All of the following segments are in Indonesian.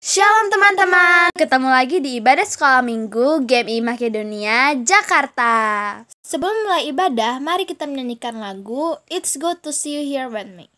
Shalom teman-teman, ketemu lagi di ibadah sekolah minggu GMI Makedonia, Jakarta. Sebelum mulai ibadah, mari kita menyanyikan lagu It's Good to See You Here With Me.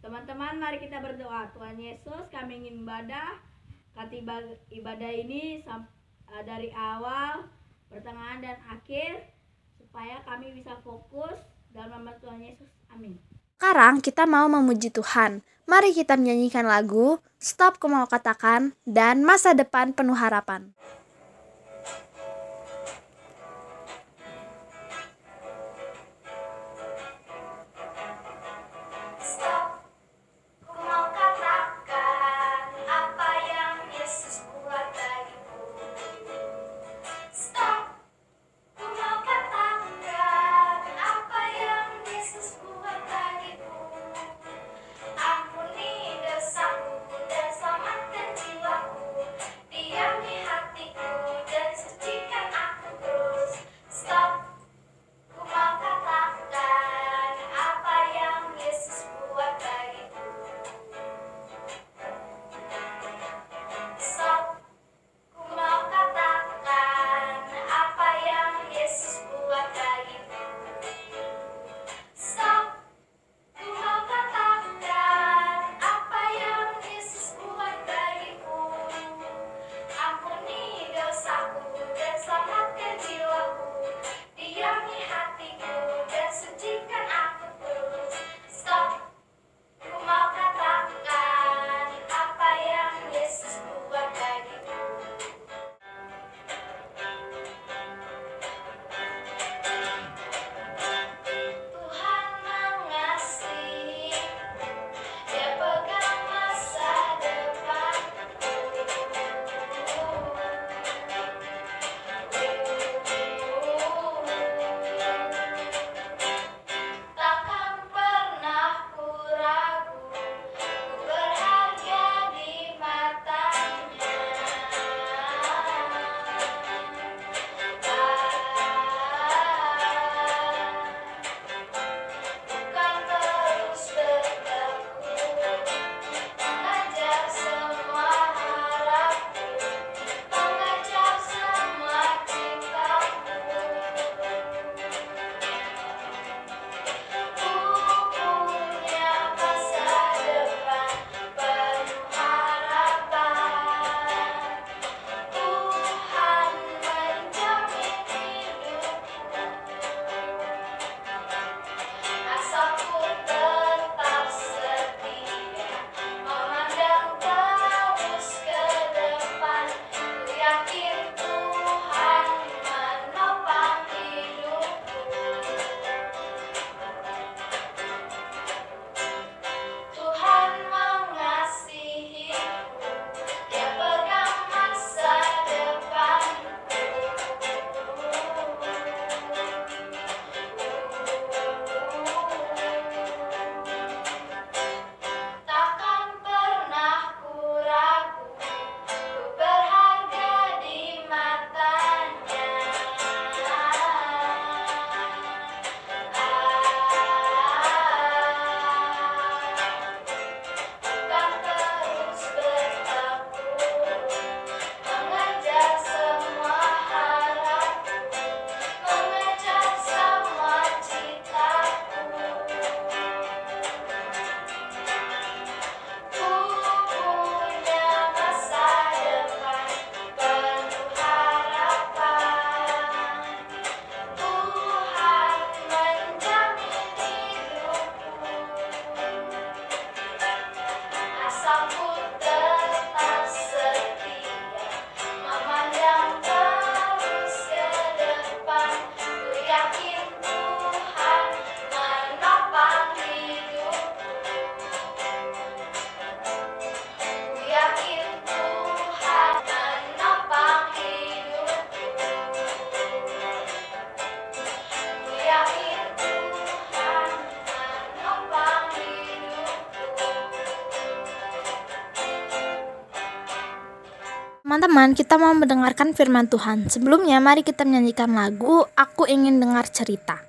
Teman-teman, mari kita berdoa. Tuhan Yesus, kami ingin ibadah ini dari awal, pertengahan, dan akhir, supaya kami bisa fokus dalam nama Tuhan Yesus. Amin. Sekarang kita mau memuji Tuhan. Mari kita menyanyikan lagu Stop Ku Mau Katakan dan Masa Depan Penuh Harapan. Ampuni dosaku dan selamatkan jiwaku, diam di hatiku. Teman-teman, kita mau mendengarkan firman Tuhan. Sebelumnya, mari kita menyanyikan lagu Aku Ingin Dengar Cerita.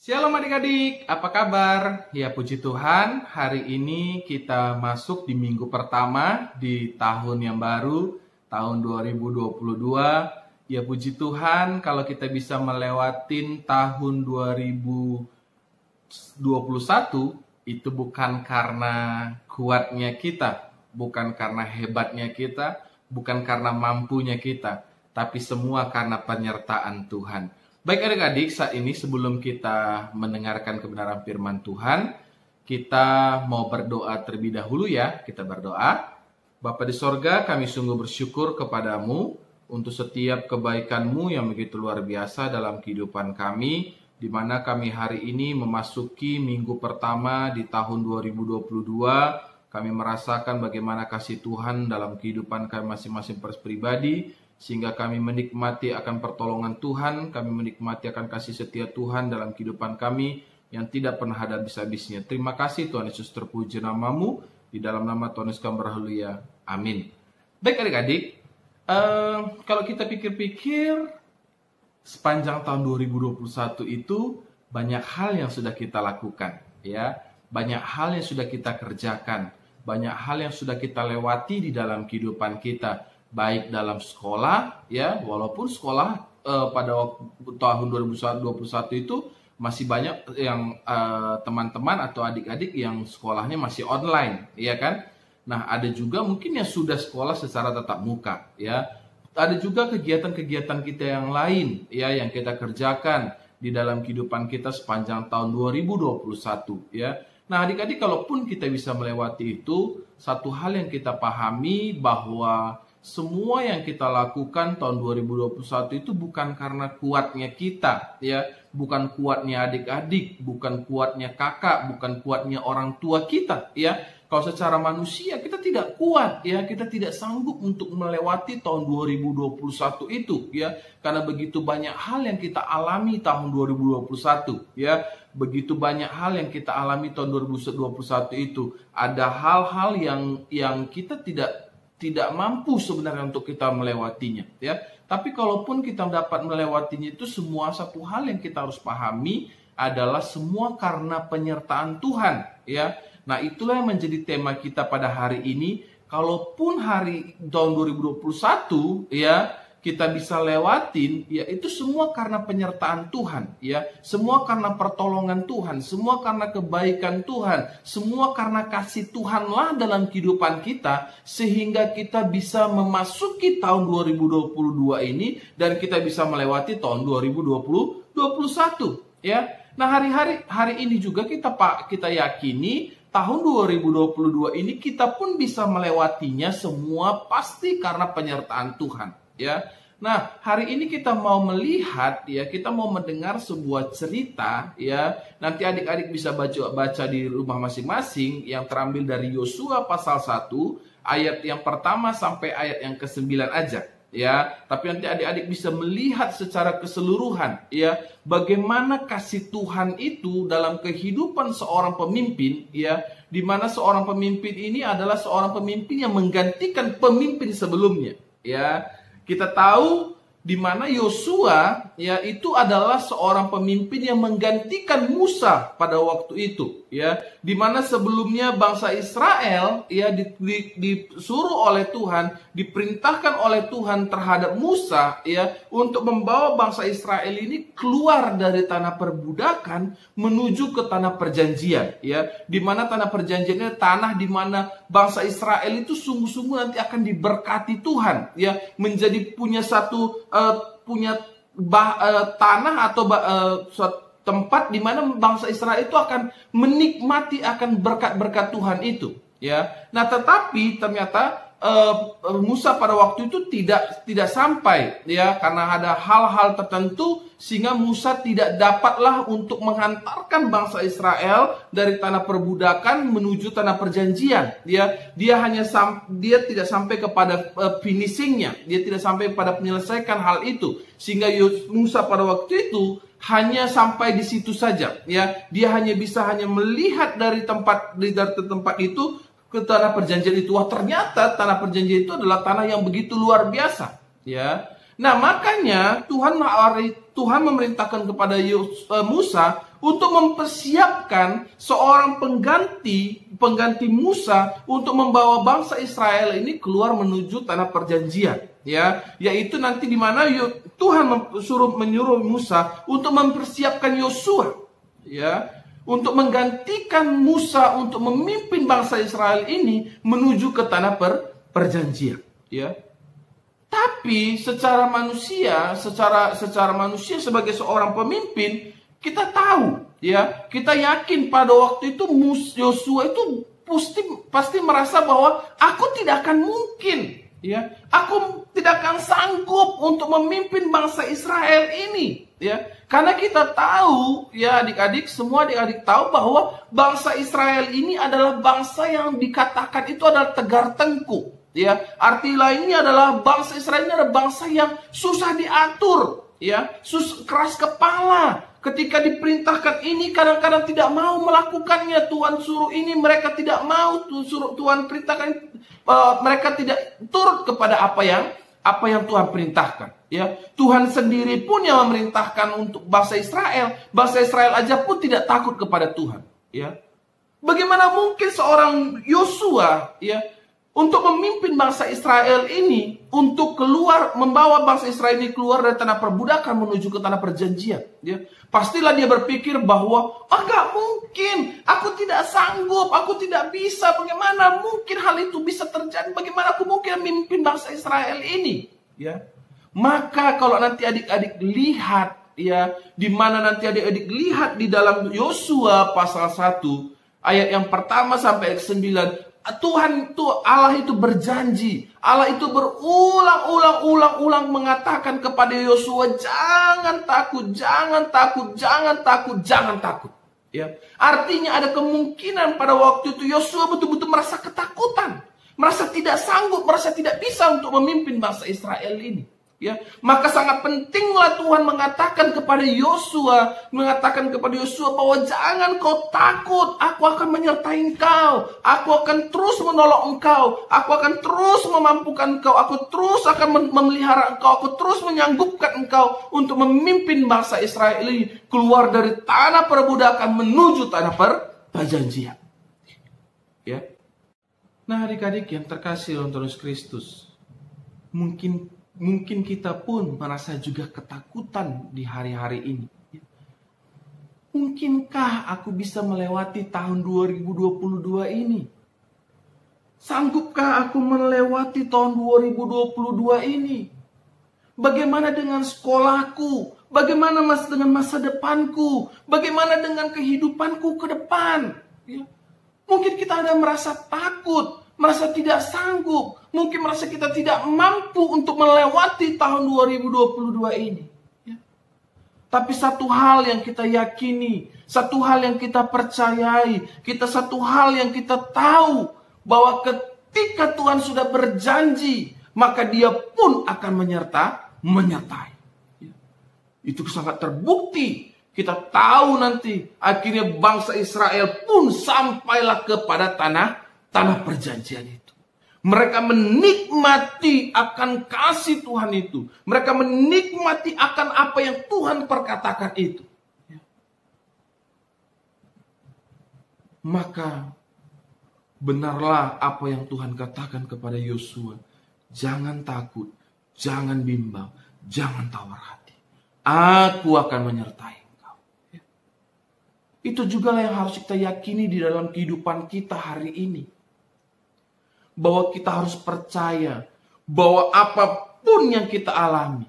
Shalom adik-adik, apa kabar? Ya puji Tuhan, hari ini kita masuk di minggu pertama di tahun yang baru, tahun 2022. Ya puji Tuhan, kalau kita bisa melewatin tahun 2021, itu bukan karena kuatnya kita, bukan karena hebatnya kita, bukan karena mampunya kita, tapi semua karena penyertaan Tuhan. Baik adik-adik, saat ini sebelum kita mendengarkan kebenaran firman Tuhan, kita mau berdoa terlebih dahulu ya. Kita berdoa. Bapa di sorga, kami sungguh bersyukur kepadamu untuk setiap kebaikan-Mu yang begitu luar biasa dalam kehidupan kami, di mana kami hari ini memasuki minggu pertama di tahun 2022. Kami merasakan bagaimana kasih Tuhan dalam kehidupan kami masing-masing pribadi, sehingga kami menikmati akan pertolongan Tuhan, kami menikmati akan kasih setia Tuhan dalam kehidupan kami yang tidak pernah ada habis-habisnya. Terima kasih Tuhan Yesus, terpuji nama-Mu, di dalam nama Tuhan Yesus kami berhaleluya. Amin. Baik adik-adik, kalau kita pikir-pikir, sepanjang tahun 2021 itu banyak hal yang sudah kita lakukan, ya, banyak hal yang sudah kita kerjakan, banyak hal yang sudah kita lewati di dalam kehidupan kita. Baik dalam sekolah, ya, walaupun sekolah pada tahun 2021 itu masih banyak yang teman-teman atau adik-adik yang sekolahnya masih online, ya kan? Nah, ada juga mungkin yang sudah sekolah secara tatap muka, ya. Ada juga kegiatan-kegiatan kita yang lain, ya, yang kita kerjakan di dalam kehidupan kita sepanjang tahun 2021, ya. Nah, adik-adik, kalaupun kita bisa melewati itu, satu hal yang kita pahami bahwa semua yang kita lakukan tahun 2021 itu bukan karena kuatnya kita, ya, bukan kuatnya adik-adik, bukan kuatnya kakak, bukan kuatnya orang tua kita, ya. Kalau secara manusia kita tidak kuat, ya, kita tidak sanggup untuk melewati tahun 2021 itu, ya, karena begitu banyak hal yang kita alami tahun 2021, ya, begitu banyak hal yang kita alami tahun 2021 itu. Ada hal-hal yang kita tidak mampu sebenarnya untuk kita melewatinya, ya. Tapi kalaupun kita dapat melewatinya itu, semua satu hal yang kita harus pahami adalah semua karena penyertaan Tuhan, ya. Nah, itulah yang menjadi tema kita pada hari ini. Kalaupun hari tahun 2021, ya, kita bisa lewatin, ya, itu semua karena penyertaan Tuhan, ya. Semua karena pertolongan Tuhan, semua karena kebaikan Tuhan, semua karena kasih Tuhanlah dalam kehidupan kita, sehingga kita bisa memasuki tahun 2022 ini dan kita bisa melewati tahun 2021, ya. Nah, hari ini juga kita yakini tahun 2022 ini kita pun bisa melewatinya semua pasti karena penyertaan Tuhan, ya. Nah, hari ini kita mau melihat ya, kita mau mendengar sebuah cerita ya. Nanti adik-adik bisa baca di rumah masing-masing yang terambil dari Yosua pasal 1 ayat yang pertama sampai ayat yang ke-9 aja ya. Tapi nanti adik-adik bisa melihat secara keseluruhan ya, bagaimana kasih Tuhan itu dalam kehidupan seorang pemimpin ya, di mana seorang pemimpin ini adalah seorang pemimpin yang menggantikan pemimpin sebelumnya ya. Kita tahu di mana Yosua ya itu adalah seorang pemimpin yang menggantikan Musa pada waktu itu ya, di mana sebelumnya bangsa Israel ya disuruh oleh Tuhan, diperintahkan oleh Tuhan terhadap Musa ya untuk membawa bangsa Israel ini keluar dari tanah perbudakan menuju ke tanah perjanjian ya, di mana tanah perjanjiannya tanah di mana bangsa Israel itu sungguh-sungguh nanti akan diberkati Tuhan ya, menjadi punya satu tanah atau suatu tempat di mana bangsa Israel itu akan menikmati akan berkat-berkat Tuhan itu ya. Nah, tetapi ternyata Musa pada waktu itu tidak sampai ya, karena ada hal-hal tertentu sehingga Musa tidak dapatlah untuk menghantarkan bangsa Israel dari tanah perbudakan menuju tanah perjanjian ya. Dia tidak sampai kepada finishingnya, dia tidak sampai pada menyelesaikan hal itu, sehingga Musa pada waktu itu hanya sampai di situ saja ya. Dia hanya bisa melihat dari tempat itu ke tanah perjanjian itu. Wah, ternyata tanah perjanjian itu adalah tanah yang begitu luar biasa ya. Nah, makanya Tuhan memerintahkan kepada Musa untuk mempersiapkan seorang pengganti Musa untuk membawa bangsa Israel ini keluar menuju tanah perjanjian ya, yaitu nanti di mana Tuhan menyuruh Musa untuk mempersiapkan Yosua ya, untuk menggantikan Musa untuk memimpin bangsa Israel ini menuju ke tanah perjanjian ya. Tapi secara manusia sebagai seorang pemimpin, kita tahu ya, kita yakin pada waktu itu Yosua itu pasti merasa bahwa aku tidak akan mungkin ya, aku tidak akan sanggup untuk memimpin bangsa Israel ini ya. Karena kita tahu ya, semua adik-adik tahu bahwa bangsa Israel ini adalah bangsa yang dikatakan itu adalah tegar tengkuk ya. Arti lainnya adalah bangsa Israel ini adalah bangsa yang susah diatur ya, keras kepala. Ketika diperintahkan ini kadang-kadang tidak mau melakukannya. Tuhan suruh ini mereka tidak mau, Tuhan perintahkan mereka tidak turut kepada apa yang Tuhan perintahkan ya. Tuhan sendiri pun yang memerintahkan untuk bangsa Israel aja pun tidak takut kepada Tuhan ya. Bagaimana mungkin seorang Yosua ya untuk memimpin bangsa Israel ini untuk membawa bangsa Israel ini keluar dari tanah perbudakan menuju ke tanah perjanjian ya. Pastilah dia berpikir bahwa gak mungkin, aku tidak sanggup, aku tidak bisa, bagaimana mungkin hal itu bisa terjadi, bagaimana aku mungkin memimpin bangsa Israel ini ya. Maka kalau nanti adik-adik lihat ya, di mana nanti adik-adik lihat di dalam Yosua pasal 1 ayat yang pertama sampai ayat 9, Tuhan itu, Allah itu berjanji, Allah itu berulang-ulang mengatakan kepada Yosua, jangan takut, jangan takut, jangan takut, jangan takut ya. Artinya ada kemungkinan pada waktu itu Yosua betul-betul merasa ketakutan, merasa tidak sanggup, merasa tidak bisa untuk memimpin bangsa Israel ini ya. Maka sangat pentinglah Tuhan mengatakan kepada Yosua bahwa jangan kau takut, aku akan menyertai engkau, aku akan terus menolong engkau, aku akan terus memampukan engkau, aku terus akan memelihara engkau, aku terus menyanggupkan engkau untuk memimpin bangsa Israel ini keluar dari tanah perbudakan menuju tanah perjanjian ya. Nah, adik-adik yang terkasih dalam Tuhan Yesus Kristus, mungkin kita pun merasa juga ketakutan di hari-hari ini. Mungkinkah aku bisa melewati tahun 2022 ini? Sanggupkah aku melewati tahun 2022 ini? Bagaimana dengan sekolahku? Bagaimana dengan masa depanku? Bagaimana dengan kehidupanku ke depan? Ya. Mungkin kita ada merasa takut. merasa tidak sanggup, mungkin merasa kita tidak mampu untuk melewati tahun 2022 ini. Ya. Tapi satu hal yang kita yakini, satu hal yang kita percayai, satu hal yang kita tahu, bahwa ketika Tuhan sudah berjanji, maka Dia pun akan menyertai. Ya. Itu sangat terbukti. Kita tahu nanti akhirnya bangsa Israel pun sampailah kepada tanah perjanjian itu. Mereka menikmati akan kasih Tuhan itu. Mereka menikmati akan apa yang Tuhan perkatakan itu. Maka benarlah apa yang Tuhan katakan kepada Yosua. Jangan takut, jangan bimbang, jangan tawar hati. Aku akan menyertai engkau. Itu juga yang harus kita yakini di dalam kehidupan kita hari ini. Bahwa kita harus percaya bahwa apapun yang kita alami,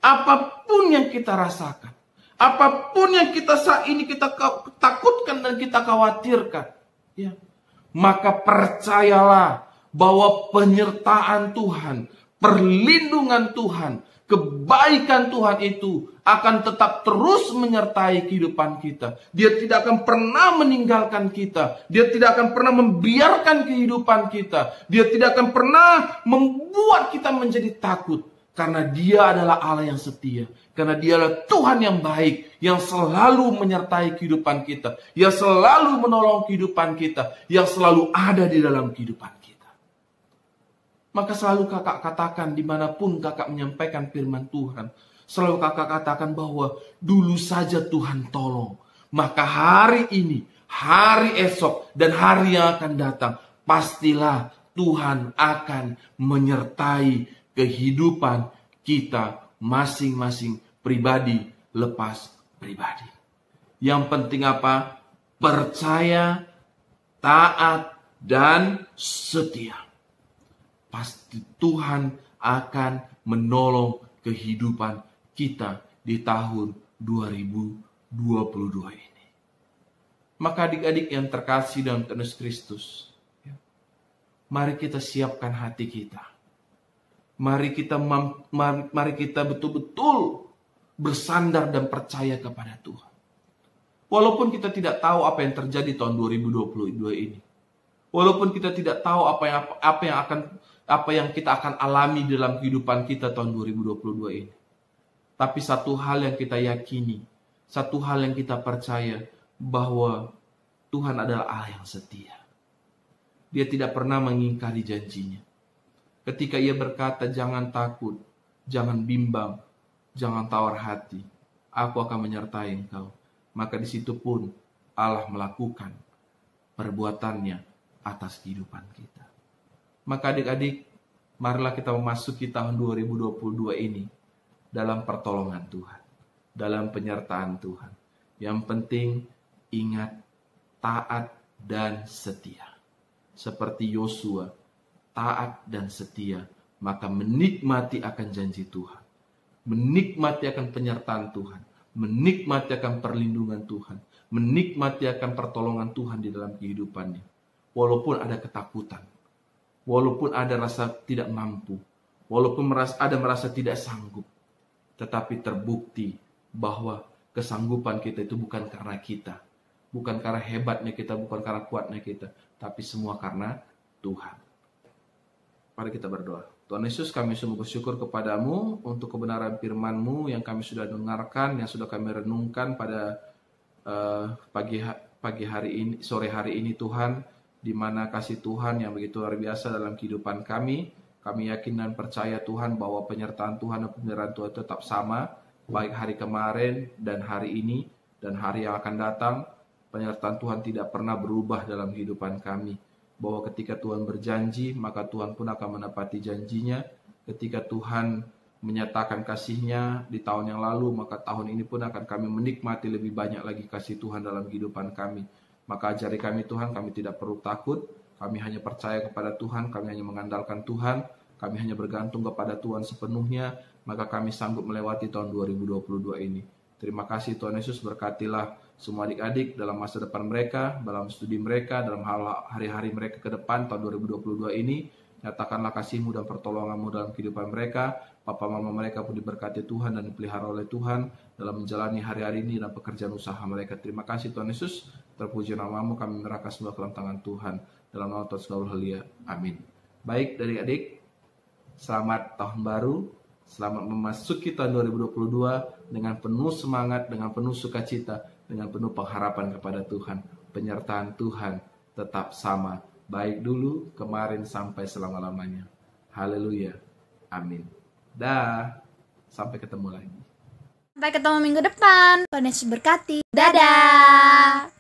apapun yang kita rasakan, apapun yang kita saat ini kita takutkan dan kita khawatirkan, ya, maka percayalah bahwa penyertaan Tuhan, perlindungan Tuhan, kebaikan Tuhan itu akan tetap terus menyertai kehidupan kita. Dia tidak akan pernah meninggalkan kita. Dia tidak akan pernah membiarkan kehidupan kita. Dia tidak akan pernah membuat kita menjadi takut. Karena Dia adalah Allah yang setia. Karena Dia adalah Tuhan yang baik. Yang selalu menyertai kehidupan kita. Yang selalu menolong kehidupan kita. Yang selalu ada di dalam kehidupan kita. Maka selalu kakak katakan dimanapun kakak menyampaikan firman Tuhan. Selalu kakak katakan bahwa dulu saja Tuhan tolong. Maka hari ini, hari esok, dan hari yang akan datang, pastilah Tuhan akan menyertai kehidupan kita masing-masing pribadi lepas pribadi. Yang penting apa? Percaya, taat, dan setia. Pasti Tuhan akan menolong kehidupan kita di tahun 2022 ini. Maka adik-adik yang terkasih dalam Tuhan Yesus Kristus, mari kita siapkan hati kita. Mari kita betul-betul bersandar dan percaya kepada Tuhan. Walaupun kita tidak tahu apa yang terjadi tahun 2022 ini. Walaupun kita tidak tahu apa yang kita akan alami dalam kehidupan kita tahun 2022 ini. Tapi satu hal yang kita yakini, satu hal yang kita percaya, bahwa Tuhan adalah Allah yang setia. Dia tidak pernah mengingkari janjinya. Ketika Ia berkata, jangan takut, jangan bimbang, jangan tawar hati, aku akan menyertai engkau. Maka di situ pun Allah melakukan perbuatannya atas kehidupan kita. Maka adik-adik, marilah kita memasuki tahun 2022 ini dalam pertolongan Tuhan, dalam penyertaan Tuhan. Yang penting ingat, taat dan setia. Seperti Yosua, taat dan setia, maka menikmati akan janji Tuhan, menikmati akan penyertaan Tuhan, menikmati akan perlindungan Tuhan, menikmati akan pertolongan Tuhan di dalam kehidupannya. Walaupun ada ketakutan, walaupun ada rasa tidak mampu, walaupun ada merasa tidak sanggup, tetapi terbukti bahwa kesanggupan kita itu bukan karena kita, bukan karena hebatnya kita, bukan karena kuatnya kita, tapi semua karena Tuhan. Mari kita berdoa. Tuhan Yesus, kami sungguh bersyukur kepadamu untuk kebenaran firman-Mu yang kami sudah dengarkan, yang sudah kami renungkan pada pagi hari ini, sore hari ini Tuhan, di mana kasih Tuhan yang begitu luar biasa dalam kehidupan kami. Kami yakin dan percaya Tuhan bahwa penyertaan Tuhan dan pemeliharaan Tuhan tetap sama, baik hari kemarin dan hari ini dan hari yang akan datang. Penyertaan Tuhan tidak pernah berubah dalam kehidupan kami. Bahwa ketika Tuhan berjanji, maka Tuhan pun akan menepati janjinya. Ketika Tuhan menyatakan kasih-Nya di tahun yang lalu, maka tahun ini pun akan kami menikmati lebih banyak lagi kasih Tuhan dalam kehidupan kami. Maka ajari kami Tuhan, kami tidak perlu takut, kami hanya percaya kepada Tuhan, kami hanya mengandalkan Tuhan, kami hanya bergantung kepada Tuhan sepenuhnya, maka kami sanggup melewati tahun 2022 ini. Terima kasih Tuhan Yesus, berkatilah semua adik-adik dalam masa depan mereka, dalam studi mereka, dalam hari-hari mereka ke depan tahun 2022 ini. Nyatakanlah kasih-Mu dan pertolongan-Mu dalam kehidupan mereka. Papa mama mereka pun diberkati Tuhan dan dipelihara oleh Tuhan dalam menjalani hari-hari ini dan pekerjaan usaha mereka. Terima kasih Tuhan Yesus, terpuji nama-Mu, kami menyerahkan semua ke dalam tangan Tuhan. Dalam nama Tuhan Yesus Halia. Amin. Baik dari adik, selamat tahun baru, selamat memasuki tahun 2022 dengan penuh semangat, dengan penuh sukacita, dengan penuh pengharapan kepada Tuhan. Penyertaan Tuhan tetap sama, baik dulu, kemarin, sampai selama-lamanya. Haleluya. Amin. Dah, sampai ketemu lagi. Sampai ketemu minggu depan. Tuhan Yesus berkati. Dadah.